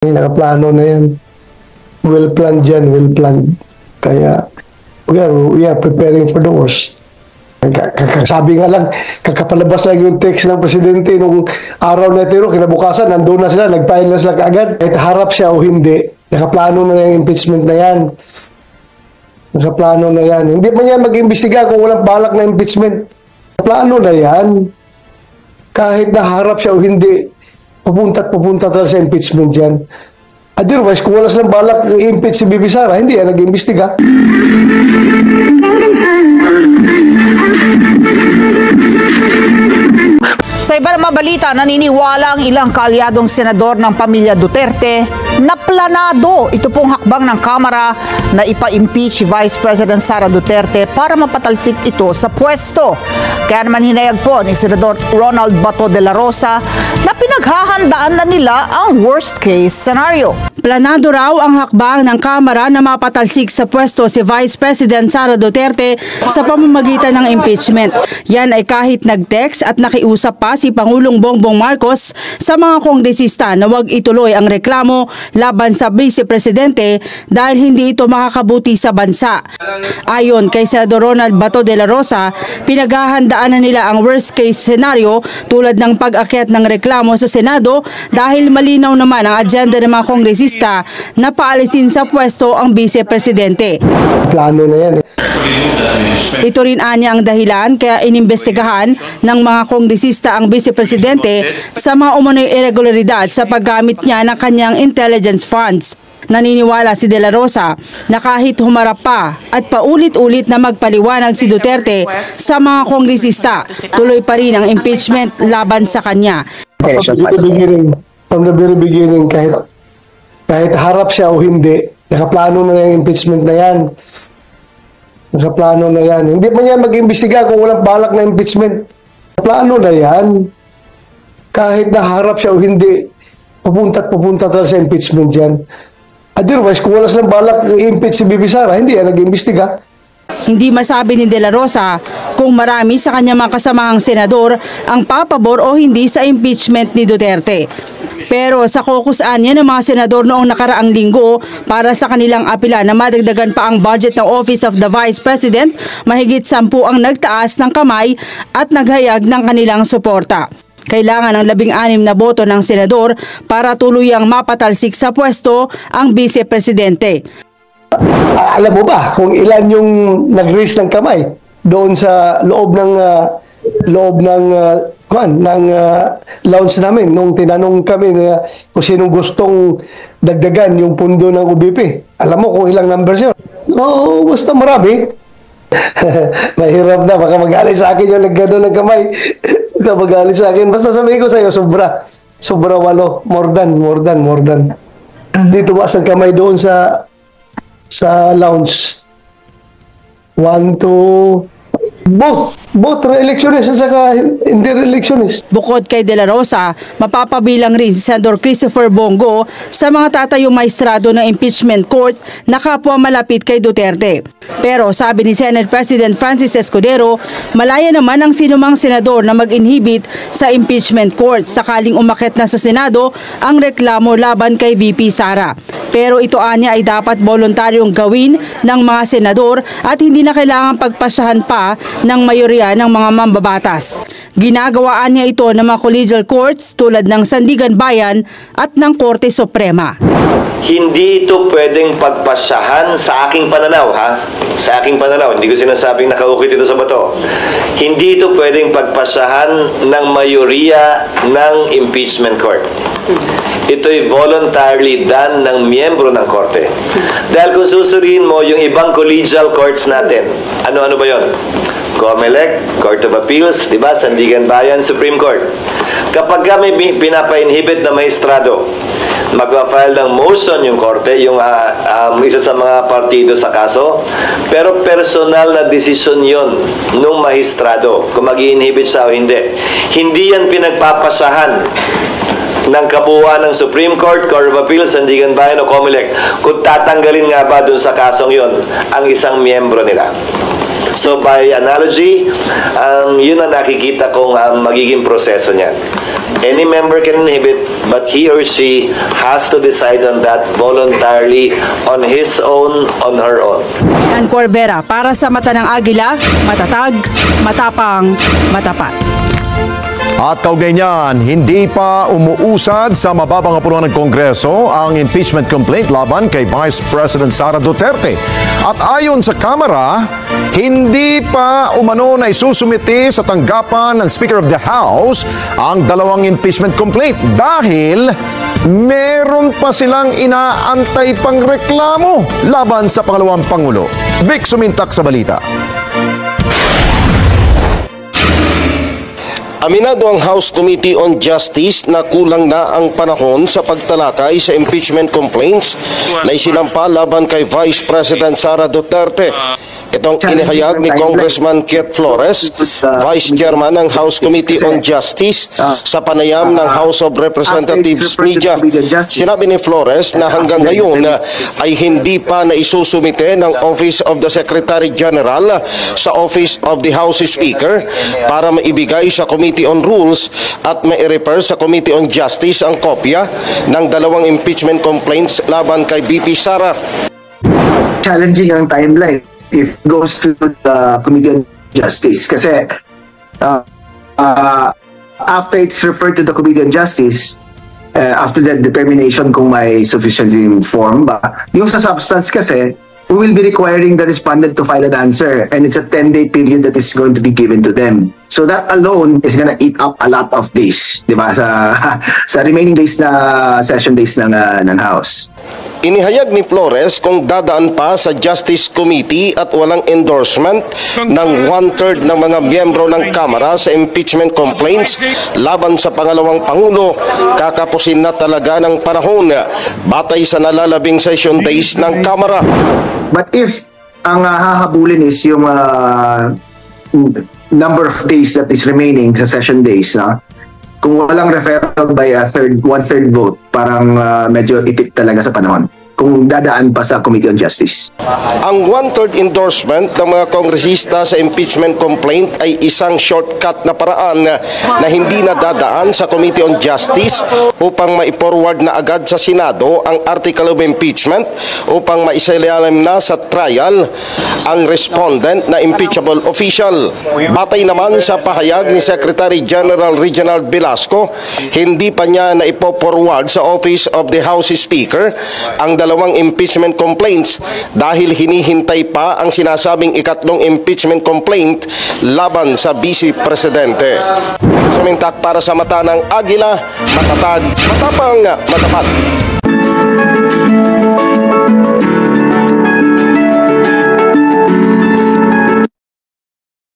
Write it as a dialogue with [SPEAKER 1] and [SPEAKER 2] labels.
[SPEAKER 1] Nakaplano na yan. Well planned yan, well planned. Kaya we are preparing for the worst. Sabi nga lang, kakapalabas lang yung text ng presidente nung araw na ito, kinabukasan, nandun na sila, nag-file na sila kaagad. Kahit harap siya o hindi, nakaplano na yung impeachment na yan. Nakaplano na yan. Hindi pa niya mag-imbestiga kung walang balak na impeachment. Nakaplano na yan. Kahit naharap siya o hindi, pupunta talaga sa impeachment yan. Otherwise, kung wala silang balak i-impeach si Bibi Sara, hindi yan nag-imbestiga.
[SPEAKER 2] Sa iba na mabalita, naniniwala ang ilang kaalyadong senador ng pamilya Duterte na planado ito pong hakbang ng Kamara na ipa-impeach si Vice President Sara Duterte para mapatalsik ito sa pwesto. Kaya naman hinayag po ni Senador Ronald Bato de la Rosa na pinaghahandaan na nila ang worst case scenario.
[SPEAKER 3] Planado raw ang hakbang ng Kamara na mapatalsik sa pwesto si Vice President Sara Duterte sa pamamagitan ng impeachment. Yan ay kahit nag-text at nakiusap pa si Pangulong Bongbong Marcos sa mga kongresista na huwag ituloy ang reklamo laban sa Vice Presidente dahil hindi ito makakabuti sa bansa. Ayon kay Senador Ronald Bato de la Rosa, pinaghahandaan na nila ang worst case scenario tulad ng pag-akyat ng reklamo sa Senado dahil malinaw naman ang agenda ng mga kongresista na paalisin sa pwesto ang Vice Presidente.
[SPEAKER 1] Plano na yan.
[SPEAKER 3] Ito rin anya ang dahilan kaya inimbestigahan ng mga kongresista ang Vice Presidente sa mga umano'y irregularidad sa paggamit niya ng kanyang intelligence funds. Naniniwala si De La Rosa na kahit humarap pa at paulit-ulit na magpaliwanag si Duterte sa mga kongresista, tuloy pa rin ang impeachment laban sa kanya.
[SPEAKER 1] From the very beginning, kahit harap siya o hindi, nakaplano na yung impeachment na yan. Nakaplano na yan. Hindi pa niya mag-imbestiga kung walang balak na impeachment. Nakaplano na yan. Kahit naharap siya o hindi, pupunta talaga sa impeachment yan. Otherwise, kung wala silang balak i-impeach si Bibi Sara, hindi yan nag-imbestiga.
[SPEAKER 3] Hindi masabi ni De La Rosa kung marami sa kanyang mga kasamahang senador ang papabor o hindi sa impeachment ni Duterte. Pero sa caucus-an niya ng mga senador noong nakaraang linggo para sa kanilang apela na madagdagan pa ang budget ng Office of the Vice President, mahigit 10 ang nagtaas ng kamay at naghayag ng kanilang suporta. Kailangan ng 16 na boto ng senador para tuluyang mapatalsik sa pwesto ang Vice Presidente.
[SPEAKER 1] Alam mo ba kung ilan yung nag-raise ng kamay doon sa loob ng lounge namin nung tinanong kami kung sinong gustong dagdagan yung pundo ng UBP. Alam mo kung ilang numbers yun? Oo, basta marami. Mahirap na, baka magalit sa akin yung naggano ng kamay. Baka magalit sa akin. Basta sabihin ko sa iyo, sobra 8, more than. Dito ba ang kamay doon sa lounge? 1, 2, both re-electionist at saka hindi re-electionist.
[SPEAKER 3] Bukod kay De La Rosa, mapapabilang rin si Senador Christopher Bongo sa mga tatayong maestrado ng impeachment court na kapwa malapit kay Duterte. Pero sabi ni Senate President Francis Escudero, malaya naman ang sinumang senador na mag-inhibit sa impeachment court sakaling umakyat na sa Senado ang reklamo laban kay VP Sara. Pero ito anya ay dapat voluntaryong gawin ng mga senador at hindi na kailangan pagpasahan pa ng mayorya ng mga mambabatas. Ginagawaan niya ito ng mga collegial courts tulad ng Sandigan Bayan at ng Korte Suprema.
[SPEAKER 4] Hindi ito pwedeng pagpasahan sa aking pananaw, ha? Sa aking pananaw, hindi ko sinasabing nakaukit ito sa bato. Hindi ito pwedeng pagpasahan ng mayorya ng impeachment court. Ito'y voluntarily done ng miyembro ng korte. Dahil kung susuriin mo yung ibang collegial courts natin, ano-ano ba yon? COMELEC, Court of Appeals, di ba? Sandigan Bayan, Supreme Court. Kapag kami pinapa-inhibit na maestrado, magpa-file ng motion yung korte, yung isa sa mga partido sa kaso, pero personal na desisyon yon nung maestrado kung mag-i-inhibit siya o hindi. Hindi yan pinagpapasahan ng kabuuan ng Supreme Court, Court of Appeals, Sandigan Bayan o COMELEC kung tatanggalin nga ba dun sa kasong yon ang isang miyembro nila. So by analogy, yun ang nakikita kong magiging proseso niyan. Any member can inhibit, but he or she has to decide on that voluntarily, on his own, on her own.
[SPEAKER 3] Yan Corbera, para sa mata ng Agila, matatag, matapang, matapat.
[SPEAKER 5] At kaugnay niyan, hindi pa umuusad sa mababang apunuan ng Kongreso ang impeachment complaint laban kay Vice President Sara Duterte. At ayon sa Kamara, hindi pa umano na isusumiti sa tanggapan ng Speaker of the House ang dalawang impeachment complaint dahil meron pa silang inaantay pang reklamo laban sa pangalawang Pangulo. Vic Sumintak sa balita.
[SPEAKER 6] Aminado ang House Committee on Justice na kulang na ang panahon sa pagtalakay sa impeachment complaints na isinampa laban kay Vice President Sara Duterte. Itong inihayag ni Congressman Keith Flores, Vice Chairman ng House Committee on Justice, sa panayam ng House of Representatives Media. Sinabi ni Flores na hanggang ngayon ay hindi pa naisusumite ng Office of the Secretary General sa Office of the House Speaker para maibigay sa Committee on Rules at mai-refer sa Committee on Justice ang kopya ng dalawang impeachment complaints laban kay VP Sara.
[SPEAKER 7] Challenging ang timeline if it goes to the Committee on Justice kasi after it's referred to the Committee on Justice, after that determination kung may sufficiency form ba, yung sa substance kasi, we will be requiring the respondent to file an answer and it's a 10-day period that is going to be given to them. So that alone is gonna eat up a lot of days, di ba, sa remaining days na session days ng House.
[SPEAKER 6] Inihayag ni Flores kung dadaan pa sa Justice Committee at walang endorsement ng 1/3 ng mga miyembro ng Kamara sa impeachment complaints laban sa pangalawang Pangulo, kakapusin na talaga ng panahon batay sa nalalabing session days ng Kamara.
[SPEAKER 7] But if ang hahabulin is yung number of days that is remaining sa session days, kung walang referral by one-third vote, parang medyo ipit talaga sa panahon kung dadaan pa sa Committee on Justice.
[SPEAKER 6] Ang 1/3 endorsement ng mga kongresista sa impeachment complaint ay isang shortcut na paraan na hindi na dadaan sa Committee on Justice upang mai-forward na agad sa Senado ang article of impeachment upang maisailalim na sa trial ang respondent na impeachable official. Batay naman sa pahayag ni Secretary General Reginald Velasco, hindi pa niya na ipo-forward sa Office of the House Speaker ang dalawang impeachment complaints dahil hinihintay pa ang sinasabing ikatlong impeachment complaint laban sa Vice Presidente. Sumintak para sa mata ng Agila, matatag, matapang, matapat.